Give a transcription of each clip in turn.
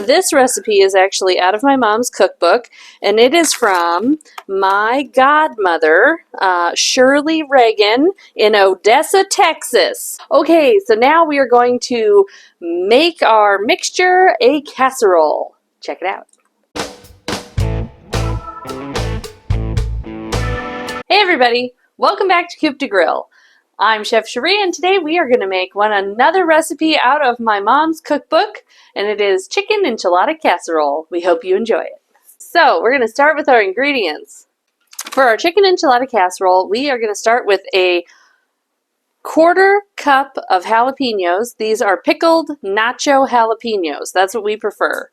This recipe is actually out of my mom's cookbook, and it is from my godmother, Shirley Reagan, in Odessa, Texas. Okay, so now we are going to make our mixture a casserole. Check it out. Hey everybody, welcome back to Coop de Grill. I'm Chef Cherie, and today we are going to make another recipe out of my mom's cookbook, and it is Chicken Enchilada Casserole. We hope you enjoy it. So we're going to start with our ingredients. For our Chicken Enchilada Casserole, we are going to start with a 1/4 cup of jalapenos. These are pickled nacho jalapenos. That's what we prefer.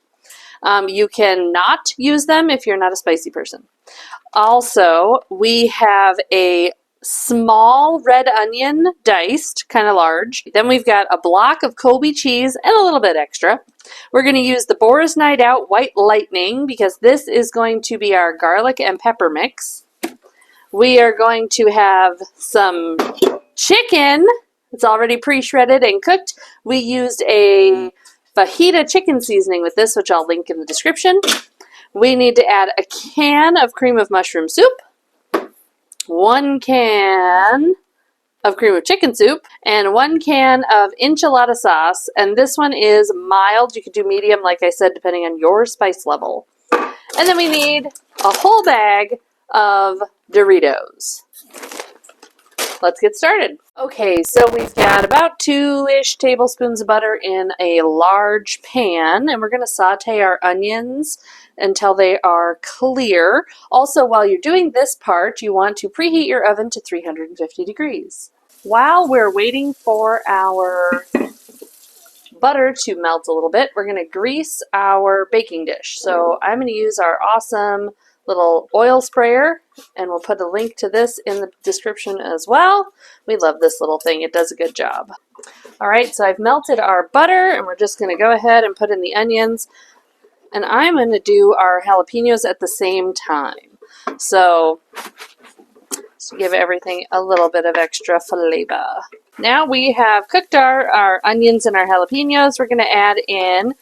You can not use them if you're not a spicy person. Also, we have a small red onion, diced, kind of large. Then we've got a block of Colby cheese and a little bit extra. We're going to use the Boars Night Out White Lightning because this is going to be our garlic and pepper mix. We are going to have some chicken. It's already pre-shredded and cooked. We used a fajita chicken seasoning with this, which I'll link in the description. We need to add a can of cream of mushroom soup, 1 can of cream of chicken soup, and 1 can of enchilada sauce. And this one is mild. You could do medium, like I said, depending on your spice level. And then we need a whole bag of Doritos. Let's get started. Okay, so we've got about 2-ish tablespoons of butter in a large pan, and we're going to saute our onions until they are clear. Also, while you're doing this part, you want to preheat your oven to 350 degrees. While we're waiting for our butter to melt a little bit, we're going to grease our baking dish. So I'm going to use our awesome little oil sprayer, and we'll put a link to this in the description as well. We love this little thing. It does a good job. Alright, so I've melted our butter, and we're just going to go ahead and put in the onions. And I'm going to do our jalapenos at the same time. So, to give everything a little bit of extra flavor. Now we have cooked our onions and our jalapenos. We're going to add in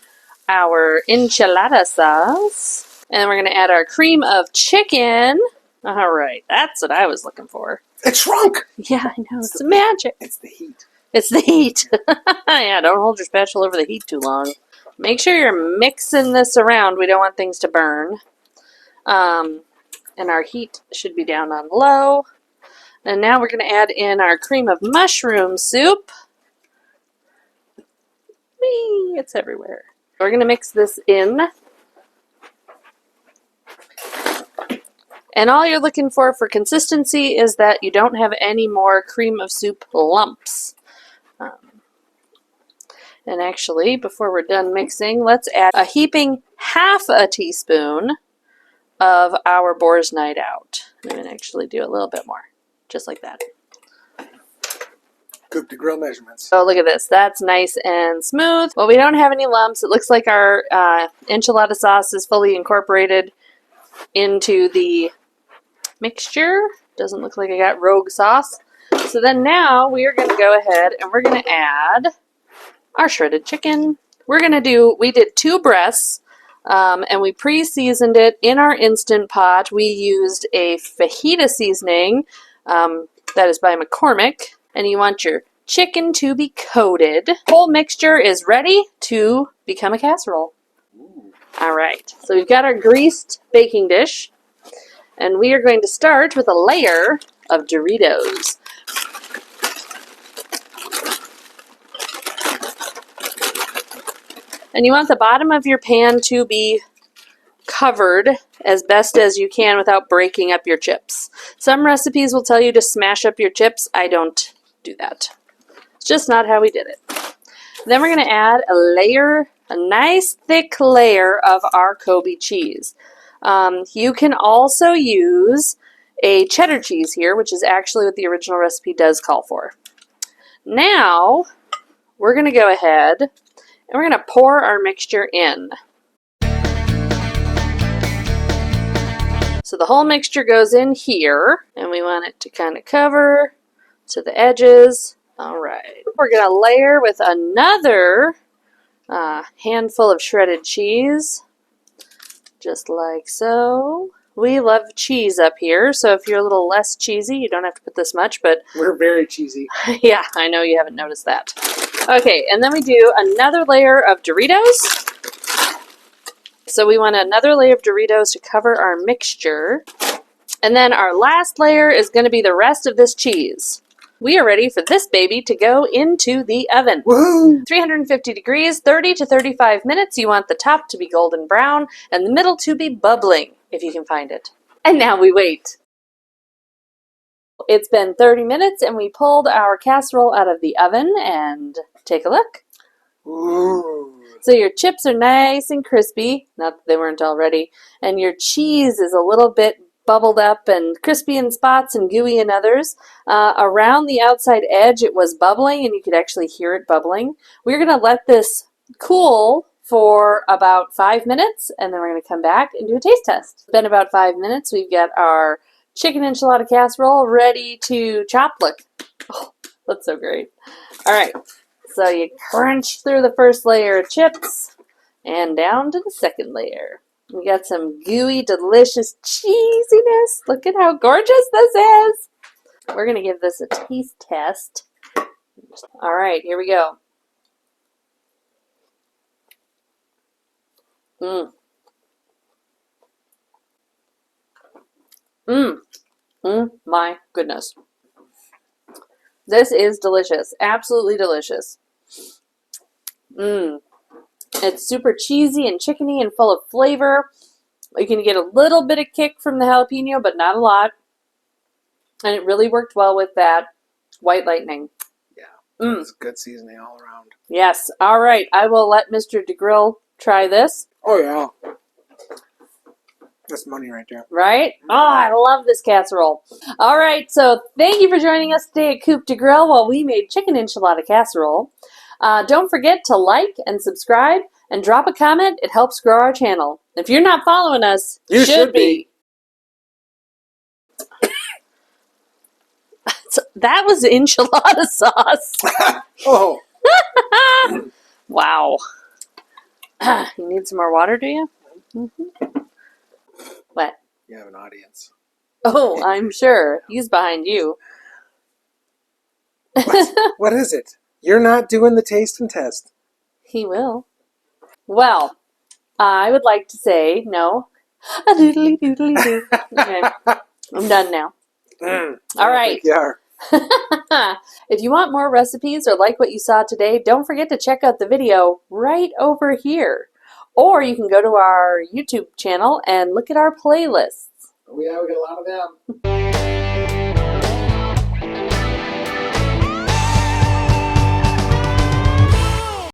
our enchilada sauce. And we're going to add our cream of chicken. All right, that's what I was looking for. It shrunk! Yeah, I know. It's magic. It's the heat. It's the heat. Yeah, don't hold your spatula over the heat too long. Make sure you're mixing this around. We don't want things to burn. And our heat should be down on low. And now we're going to add in our cream of mushroom soup. Whee! It's everywhere. We're going to mix this in. And all you're looking for consistency is that you don't have any more cream of soup lumps. And actually, before we're done mixing, let's add a heaping 1/2 teaspoon of our Boars Night Out. I'm going to actually do a little bit more, just like that. Coop de Grill measurements. So look at this. That's nice and smooth. Well, we don't have any lumps. It looks like our enchilada sauce is fully incorporated into the mixture. Doesn't look like I got rogue sauce. So then now we are going to go ahead and we're going to add our shredded chicken. We did 2 breasts, and we pre-seasoned it in our Instant Pot. We used a fajita seasoning that is by McCormick, and you want your chicken to be coated. The whole mixture is ready to become a casserole. All right, so we've got our greased baking dish, and we are going to start with a layer of Doritos. And you want the bottom of your pan to be covered as best as you can without breaking up your chips. Some recipes will tell you to smash up your chips. I don't do that. It's just not how we did it. Then we're going to add a nice thick layer of our Colby cheese. You can also use a cheddar cheese here, which is actually what the original recipe does call for. Now, we're going to go ahead and we're going to pour our mixture in. So the whole mixture goes in here, and we want it to kind of cover to the edges. All right. We're going to layer with another A handful of shredded cheese, just like so. We love cheese up here, so if you're a little less cheesy, you don't have to put this much, but... We're very cheesy. Yeah, I know you haven't noticed that. Okay, and then we do another layer of Doritos. So we want another layer of Doritos to cover our mixture. And then our last layer is going to be the rest of this cheese. We are ready for this baby to go into the oven. Woohoo! 350 degrees, 30 to 35 minutes. You want the top to be golden brown and the middle to be bubbling, if you can find it. And now we wait. It's been 30 minutes and we pulled our casserole out of the oven and take a look. Ooh. So your chips are nice and crispy, not that they weren't already, and your cheese is a little bit bubbled up and crispy in spots and gooey in others. Around the outside edge it was bubbling and you could actually hear it bubbling. We're going to let this cool for about 5 minutes and then we're going to come back and do a taste test. It's been about 5 minutes. We've got our chicken enchilada casserole ready to chop. Look, oh, that's so great. All right, so you crunch through the first layer of chips and down to the second layer. We got some gooey, delicious cheesiness. Look at how gorgeous this is. We're going to give this a taste test. All right, here we go. My goodness. This is delicious. Absolutely delicious. It's super cheesy and chickeny and full of flavor. You can get a little bit of kick from the jalapeno, but not a lot. And it really worked well with that white lightning. Yeah, it's good seasoning all around. Yes. All right. I will let Mr. DeGrill try this. Oh, yeah. That's money right there. Right? Oh, I love this casserole. All right. So thank you for joining us today at Cup Diced while we made chicken enchilada casserole. Don't forget to like and subscribe and drop a comment. It helps grow our channel. If you're not following us, you should be. So that was enchilada sauce. Oh. Wow. You need some more water, do you? Mm-hmm. What? You have an audience. Oh, I'm sure. He's behind you. What is it? You're not doing the taste and test. He will. Well, I would like to say no. A doodly doodly doo. Okay, I'm done now. All right. You are. If you want more recipes or like what you saw today, don't forget to check out the video right over here. Or you can go to our YouTube channel and look at our playlists. Oh, yeah, we got a lot of them.